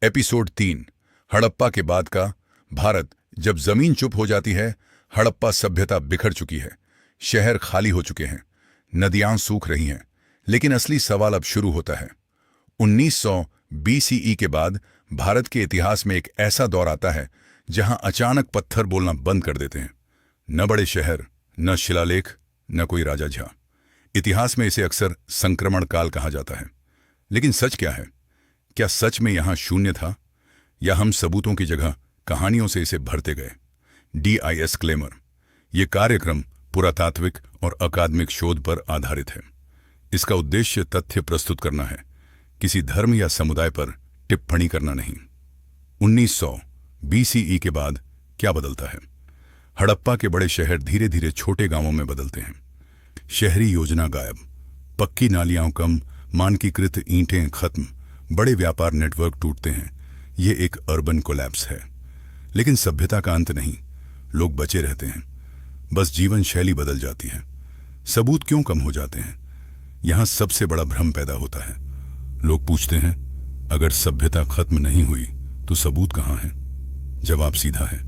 Episode 3। Harappa के बाद का भारत। जब जमीन चुप हो जाती है, हड़प्पा सभ्यता बिखर चुकी है, शहर खाली हो चुके हैं, नदियां सूख रही हैं। लेकिन असली सवाल अब शुरू होता है। 1900 BCE के बाद भारत के इतिहास में एक ऐसा दौर आता है जहां अचानक पत्थर बोलना बंद कर देते हैं। न बड़े शहर, न शिलालेख, न कोई राजा झा। इतिहास में इसे अक्सर संक्रमण काल कहा जाता है। लेकिन सच क्या है? क्या सच में यहां शून्य था, या हम सबूतों की जगह कहानियों से इसे भरते गए? डिस्क्लेमर: यह कार्यक्रम पुरातात्विक और अकादमिक शोध पर आधारित है। इसका उद्देश्य तथ्य प्रस्तुत करना है, किसी धर्म या समुदाय पर टिप्पणी करना नहीं। 1900 BCE के बाद क्या बदलता है? हड़प्पा के बड़े शहर धीरे धीरे छोटे गांवों में बदलते हैं। शहरी योजना गायब, पक्की नालियां कम, मानकीकृत ईंटें खत्म, बड़े व्यापार नेटवर्क टूटते हैं। ये एक अर्बन कोलैप्स है। लेकिन सभ्यता का अंत नहीं, लोग बचे रहते हैं, बस जीवन शैली बदल जाती है। सबूत क्यों कम हो जाते हैं? यहां सबसे बड़ा भ्रम पैदा होता है। लोग पूछते हैं, अगर सभ्यता खत्म नहीं हुई तो सबूत कहां है? जवाब सीधा है,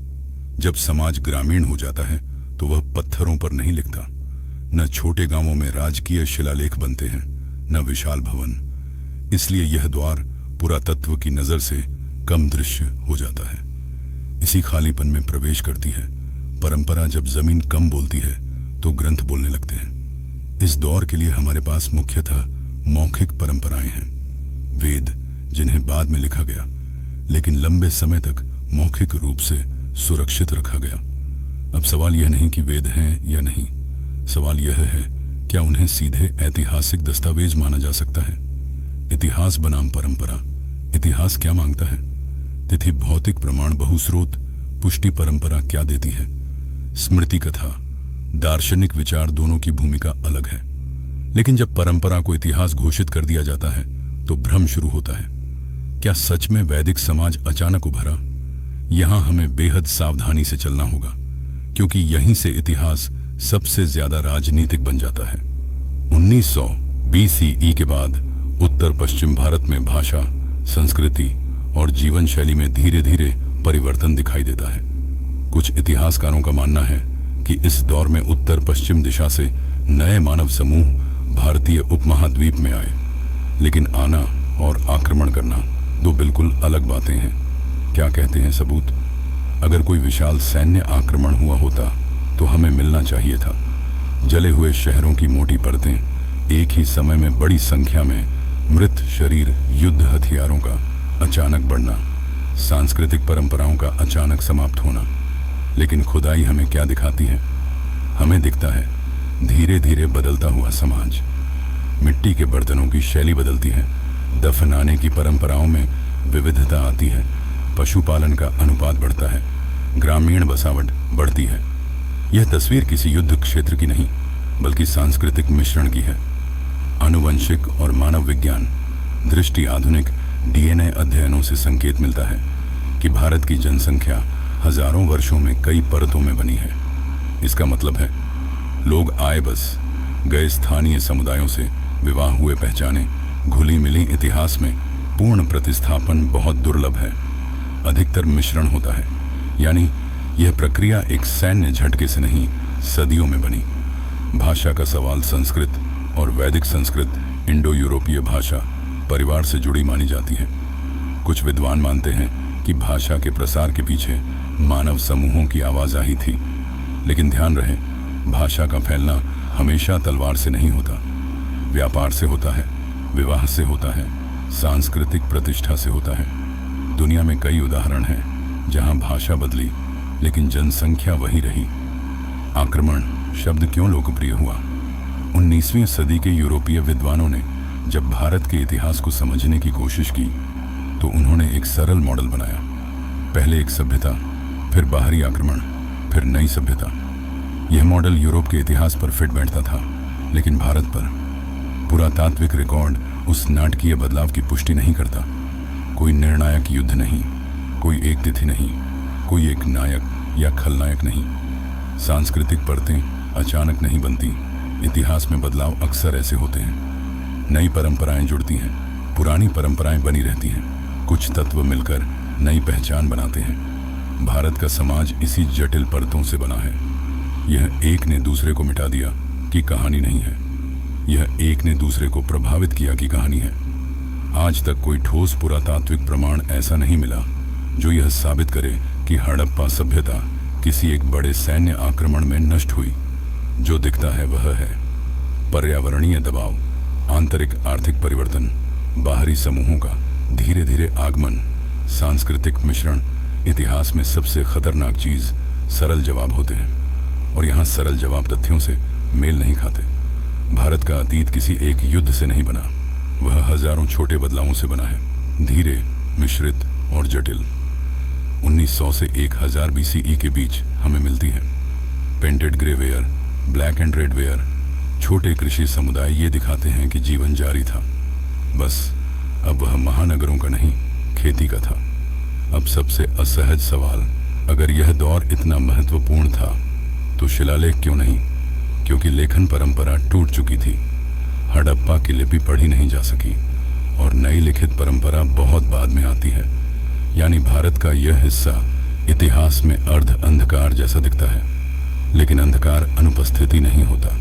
जब समाज ग्रामीण हो जाता है तो वह पत्थरों पर नहीं लिखता। न छोटे गांवों में राजकीय शिलालेख बनते हैं, न विशाल भवन। इसलिए यह द्वार पुरातत्व की नजर से कम दृश्य हो जाता है। इसी खालीपन में प्रवेश करती है परंपरा। जब जमीन कम बोलती है तो ग्रंथ बोलने लगते हैं। इस दौर के लिए हमारे पास मुख्यतः मौखिक परंपराएं हैं। वेद, जिन्हें बाद में लिखा गया, लेकिन लंबे समय तक मौखिक रूप से सुरक्षित रखा गया। अब सवाल यह नहीं कि वेद हैं या नहीं, सवाल यह है, क्या उन्हें सीधे ऐतिहासिक दस्तावेज माना जा सकता है? इतिहास बनाम परंपरा। इतिहास क्या मांगता है? तिथि, भौतिक प्रमाण, बहुस्रोत, पुष्टि। परंपरा क्या देती है? स्मृति कथा, दार्शनिक विचार। दोनों की भूमिका अलग है। लेकिन जब परंपरा को इतिहास घोषित कर दिया जाता है तो भ्रम शुरू होता है। क्या सच में वैदिक समाज अचानक उभरा? यहां हमें बेहद सावधानी से चलना होगा, क्योंकि यहीं से इतिहास सबसे ज्यादा राजनीतिक बन जाता है। 1900 BCE के बाद उत्तर पश्चिम भारत में भाषा, संस्कृति और जीवन शैली में धीरे धीरे परिवर्तन दिखाई देता है। कुछ इतिहासकारों का मानना है कि इस दौर में उत्तर पश्चिम दिशा से नए मानव समूह भारतीय उपमहाद्वीप में आए। लेकिन आना और आक्रमण करना दो बिल्कुल अलग बातें हैं। क्या कहते हैं सबूत? अगर कोई विशाल सैन्य आक्रमण हुआ होता तो हमें मिलना चाहिए था। जले हुए शहरों की मोटी परतें, एक ही समय में बड़ी संख्या में मृत शरीर, युद्ध हथियारों का अचानक बढ़ना, सांस्कृतिक परंपराओं का अचानक समाप्त होना। लेकिन खुदाई हमें क्या दिखाती है? हमें दिखता है धीरे धीरे बदलता हुआ समाज। मिट्टी के बर्तनों की शैली बदलती है, दफनाने की परंपराओं में विविधता आती है, पशुपालन का अनुपात बढ़ता है, ग्रामीण बसावट बढ़ती है। यह तस्वीर किसी युद्ध क्षेत्र की नहीं, बल्कि सांस्कृतिक मिश्रण की है। आनुवंशिक और मानव विज्ञान दृष्टि आधुनिक DNA अध्ययनों से संकेत मिलता है कि भारत की जनसंख्या हजारों वर्षों में कई परतों में बनी है। इसका मतलब है, लोग आए बस गए, स्थानीय समुदायों से विवाह हुए पहचाने, घुली मिली। इतिहास में पूर्ण प्रतिस्थापन बहुत दुर्लभ है, अधिकतर मिश्रण होता है। यानी यह प्रक्रिया एक सैन्य झटके से नहीं, सदियों में बनी। भाषा का सवाल, संस्कृत और वैदिक संस्कृत इंडो यूरोपीय भाषा परिवार से जुड़ी मानी जाती है। कुछ विद्वान मानते हैं कि भाषा के प्रसार के पीछे मानव समूहों की आवाजाही थी। लेकिन ध्यान रहे, भाषा का फैलना हमेशा तलवार से नहीं होता। व्यापार से होता है, विवाह से होता है, सांस्कृतिक प्रतिष्ठा से होता है। दुनिया में कई उदाहरण हैं जहां भाषा बदली लेकिन जनसंख्या वही रही। आक्रमण शब्द क्यों लोकप्रिय हुआ? 19वीं सदी के यूरोपीय विद्वानों ने जब भारत के इतिहास को समझने की कोशिश की तो उन्होंने एक सरल मॉडल बनाया। पहले एक सभ्यता, फिर बाहरी आक्रमण, फिर नई सभ्यता। यह मॉडल यूरोप के इतिहास पर फिट बैठता था, लेकिन भारत पर पुरातात्विक रिकॉर्ड उस नाटकीय बदलाव की पुष्टि नहीं करता। कोई निर्णायक युद्ध नहीं, कोई एक तिथि नहीं, कोई एक नायक या खलनायक नहीं। सांस्कृतिक परतें अचानक नहीं बनती। इतिहास में बदलाव अक्सर ऐसे होते हैं। नई परंपराएं जुड़ती हैं, पुरानी परंपराएं बनी रहती हैं। कुछ तत्व मिलकर नई पहचान बनाते हैं। भारत का समाज इसी जटिल परतों से बना है। यह एक ने दूसरे को मिटा दिया कि कहानी नहीं है, यह एक ने दूसरे को प्रभावित किया कि कहानी है। आज तक कोई ठोस पुरातात्विक प्रमाण ऐसा नहीं मिला जो यह साबित करे कि हड़प्पा सभ्यता किसी एक बड़े सैन्य आक्रमण में नष्ट हुई। जो दिखता है वह है पर्यावरणीय दबाव, आंतरिक आर्थिक परिवर्तन, बाहरी समूहों का धीरे धीरे आगमन, सांस्कृतिक मिश्रण। इतिहास में सबसे खतरनाक चीज सरल जवाब होते हैं, और यहाँ सरल जवाब तथ्यों से मेल नहीं खाते। भारत का अतीत किसी एक युद्ध से नहीं बना, वह हजारों छोटे बदलावों से बना है, धीरे, मिश्रित और जटिल। 1900 से 1000 बीसीई के बीच हमें मिलती है painted grey ware, black and red ware. छोटे कृषि समुदाय ये दिखाते हैं कि जीवन जारी था, बस अब वह महानगरों का नहीं, खेती का था। अब सबसे असहज सवाल, अगर यह दौर इतना महत्वपूर्ण था तो शिलालेख क्यों नहीं? क्योंकि लेखन परंपरा टूट चुकी थी। हड़प्पा की लिपि पढ़ी नहीं जा सकी और नई लिखित परंपरा बहुत बाद में आती है। यानी भारत का यह हिस्सा इतिहास में अर्ध अंधकार जैसा दिखता है, लेकिन अंधकार अनुपस्थिति नहीं होता,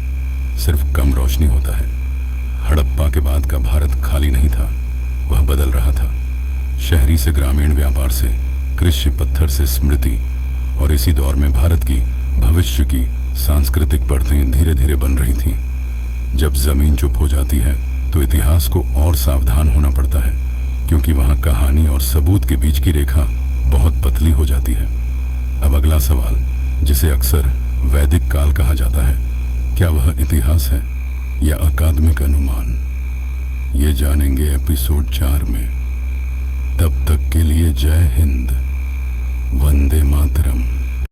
सिर्फ कम रोशनी होता है। हड़प्पा के बाद का भारत खाली नहीं था, वह बदल रहा था। शहरी से ग्रामीण, व्यापार से कृषि, पत्थर से स्मृति। और इसी दौर में भारत की भविष्य की सांस्कृतिक परतें धीरे धीरे बन रही थीं। जब जमीन चुप हो जाती है तो इतिहास को और सावधान होना पड़ता है, क्योंकि वहां कहानी और सबूत के बीच की रेखा बहुत पतली हो जाती है। अब अगला सवाल, जिसे अक्सर वैदिक काल कहा जाता है, क्या वह इतिहास है या अकादमिक अनुमान? ये जानेंगे एपिसोड 4 में। तब तक के लिए जय हिंद, वंदे मातरम।